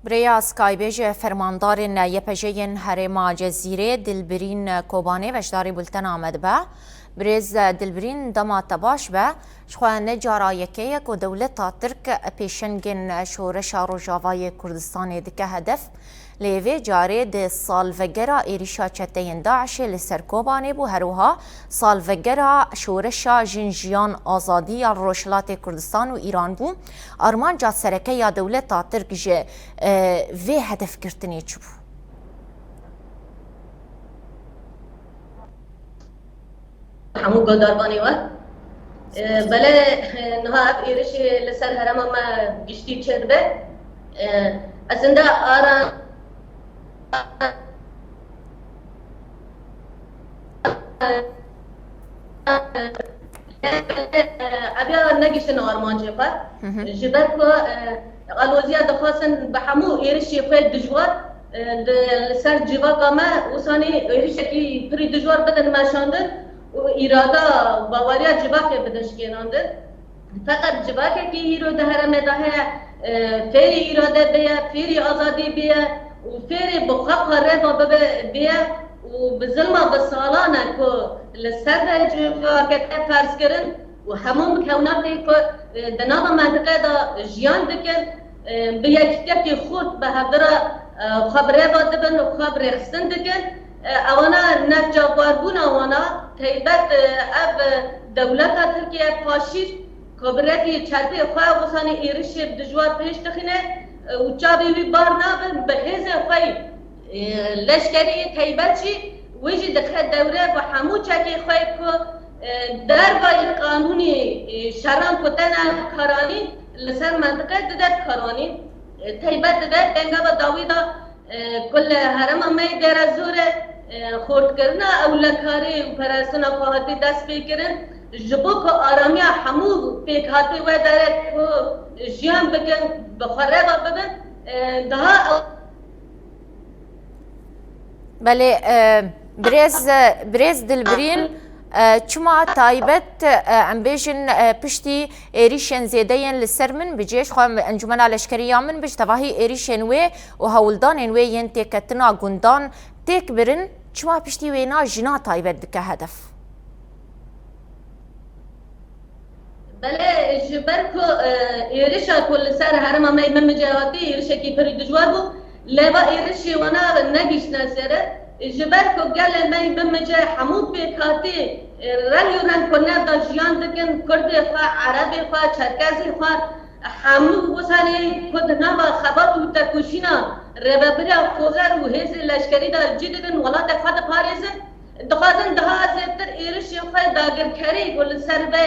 بریا سکایبیج فرماندارین یپجین هرما جزیره دلبرین کوبانه وشداری بولتن آمد به برز دلبرین دما تباش به شخوانه جارایکه یک و دولت ترک پیشنگین شورش روجاوای کردستان دکه هدف لیوی جاری ده سالوگرا ایریشا چتین داعش لسر کوبانه بو هروها سالوگرا شورشا جنجیان آزادی روشلات کردستان و ایران بو آرمان جا سرکه یا دولت ترک جه وی هدف کرتنی چو بو همون گداربانی وقت بله نها اب ایرش لسر هرم ما گشتی چربه ازنده آرام ابیا نگیشن آرمان جفا جبر کو الوزیا دخواستن به همو ایرش خود دجوار لسر جوا کامه وسانی ایرش کی پری دجوار بدن ماشاندن و ایرادا باوریا جوا که بدش گیراندن فقط جوا که هیرو ده هرم ده فیری ایراده بیا فیری آزادی بیا و فیری بخاب رفا بیا و بظلمه بسالانه که لسر جوا که فرض کردن و همون مکوناتی که دنام منطقه دا جیان دکن به یکی خود به هدره خبره بادبن و خبره خستن دکن اوانا نجابار بون اوانا تیبت اب دولت ترکیه فاشیست کبرتی چرتی خواه وسانی ایرش دجوار پیش دخینه و چابی وی بار نابن به هزه خواه لشکری تیبت چی ویجی دخل دوره و همو چکی خواه که در بای قانونی شران کتن کارانی لسر منطقه دادت کارانی تیبت دادت دنگا با داوی دا کل حرم امی در زوره خورد کرنا اولکاری و پرستنا خواهدی دست بکرن جبو که آرامی همو پیکاتی و داره که جیان بکن بخوره و ببن ده بله برز دلبرین چما تایبت ام بیشن پشتی ایریشن زیدین لسر من بجیش خواه انجمن لشکری من بج تواهی ایریشن وی و هولدان وی ین تیکتنا گندان تیک برن چما پشتی وینا جنا تایبت دکه هدف بله جبر کو ایریشا کل سر هرم امی من مجاواتی ایریشا کی پری دجوار بو لبا ایریشی وانا نگیش نسره جبر کو گل می بمجا همو پیکاتی رنگ کنه دا جیان دکن کردی خواه عربی خواه چرکزی خواه همو وسانی کد نبا خبر و تکوشینا ربابریا خوزر و هیز لشکری دا جدیدن ولاد خود پاریزن دخوازن دها زیبتر ایرشی خواه داگر کری گل سر به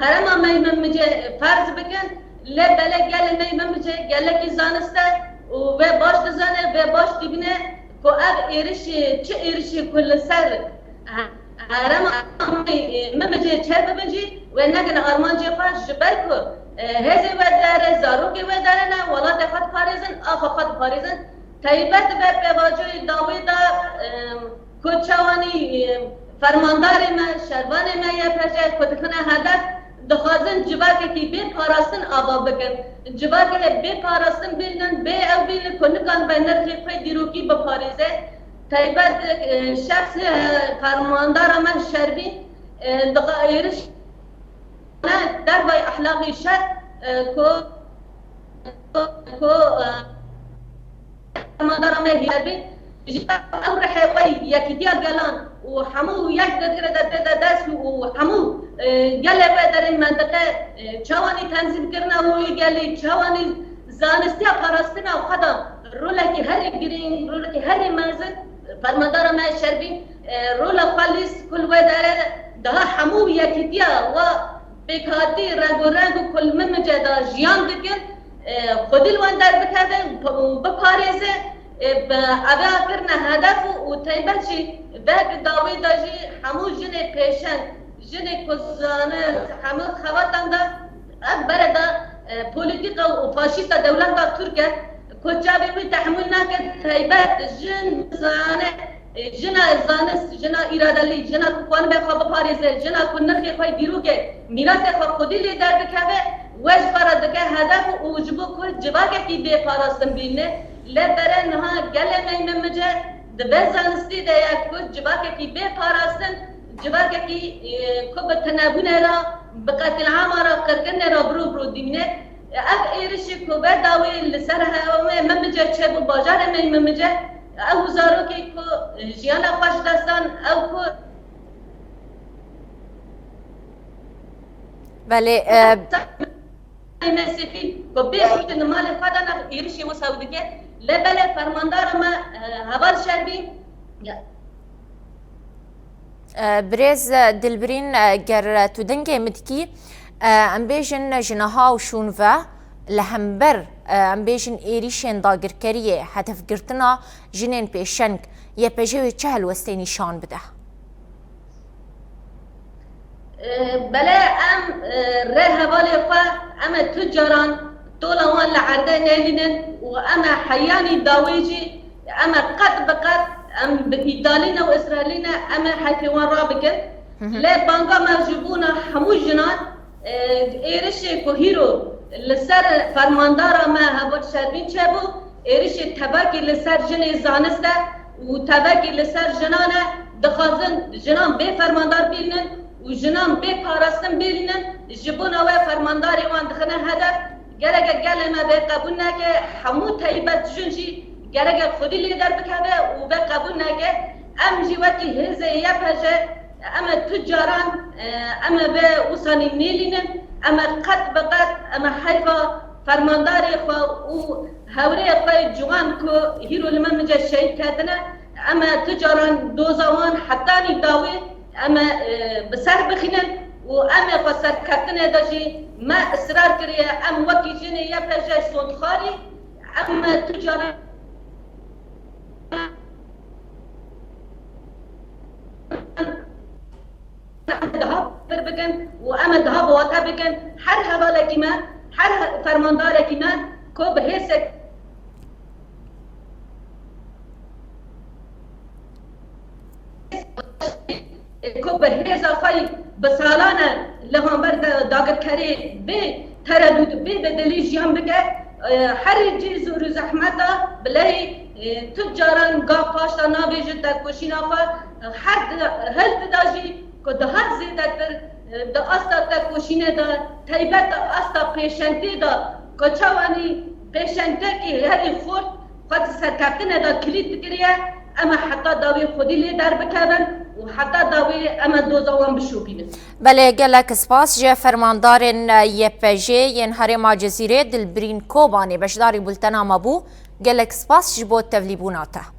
هرم می بمجا فرض بکن لبله گل می بمجا گل کی زانسته و باش دزانه و باش دیبینه که اب ایرشی چه ایرشی کل سر هرم مبجی چه ببجی و نگن آرمان جی خواهش جبر که هزی و داره زاروکی و داره نه ولاد خود پاریزن آخ خود پاریزن تایبت و پیواجوی داوی دا کچوانی فرماندار ما شروان ما یا پرچه کتخنه هدف دخوازن جواکه کی بی پاراستن آبا بکن جواکه بی پاراستن بیلن بی او بیل کنکان بی نرخی خوی دیروکی بپاریزه تایبت شخص فرماندار من شربی دقایرش در بای اخلاقی شد کو فرماندار من شربی امر حقوقي يكيديا قالان وحمو يقدر دست وحمو قال بدر المنطقه چواني تنظيم كرنا هو قال چواني زانستيا پرستنا وخدا رولكي هر گرين رولكي هر مازن فرماندار ما شربي رولا خالص كل وداره ده حمو يكيديا و بكاتي رنگ كل من جدا جيان دكن خودي الوندر بكذا بپاريزه ابا کرنا هدف و تیبلشی بگ داوی داجی همو جن پیشن جن کزانه همو خواتم دا اکبر دا پولیتیکا و فاشیستا دولت دا ترکه کجا بی تحمل نکرد تیبت جن زانه جنا زانست جنا ایرادلی جنا کوان به خواب پاریزه جنا کنخی خوای دیروگه میراث خواب خودی لیدر بکوه وش فراد که هدف و وجبو کل جواگه کی به پاراستن بینه لبرنها قال ما يمجه دبزانستي ده يكون جباكي بي باراستن جباكي كوب تنابونه را بقتل عامره كركنه را برو دينه اف ايرش كوبا داوي لسرها ممجه تشبو باجار ما ممجه او زاروكي كو جيانا خوش دستان او كو بله مسیحی کو بیشتر نمال خدا ایرشی مساوی که لبله فرماندار ما هوار شربی برز دلبرین گر تو دنگ مدکی ام بیشن جنها و شونفه لهمبر ام بیشن ایریشن داگر کریه هدف گرتنا جنین پیشنگ یه پجوی چهل وستینی شان بده بله ام ره حوالی خواه ام تجاران طول وان لعرده نالینن و ام حیانی داویجی ام قد بقد ام بإيطالينا وإسرائيلنا ام حيثوان رابكن لا بانقا مرجبونا حمو جنان ايرشي كوهيرو لسر فرماندارا ما هبوت شربين شابو ايرشي تباكي لسر جني زانسته و تباكي لسر جنانه دخازن جنان بي فرماندار بيلنن و جنان بي پاراستن بيلنن جبونا و فرمانداري وان دخنا هدف گرگ گلما به قبول نکه همو تایبت جنجی گرگ خودی لیدر بکبه و به قبول نکه ام جیوتی هزه یپجه اما تجاران اما به وصانی نیلینن اما قد بقد اما حیفا فرمانداری خوا و هوری خوا جوان که هیرو لما مجا شهید کردنه اما تجاران دوزوان حتی داوی اما بسر بخینن و ام خسر کتنه داشی ما اصرار کریه ام وکی جنه یا پجای سوندخاری ام تجاران دهاب بر بکن و ام دهاب واتا بکن هر حواله کی ما هر فرمانداره کی ما کو به حس کو به حس خای بسالانه لهم برد داگر کری به تردد به بدلی جیان بگه هر جیز و زحمتا بلای تجاران گاه پاشتا نابیجد در کشین آقا هر داجی که ده هر زیده در استا در کشینه دا تایبت استا پیشنتی دا که چوانی پیشنتی که هری خورد خود سرکفتنه دا کلید بگیریه اما حتی داوی خودی لی در بکبن و حتی داوی اما دوزوان بشوبینه بله گلک سپاس جه فرماندارن یپجه ین هرما جزیره دلبرین کوبانی بشداری بولتنا مبو گلک سپاس جبو تولیبوناته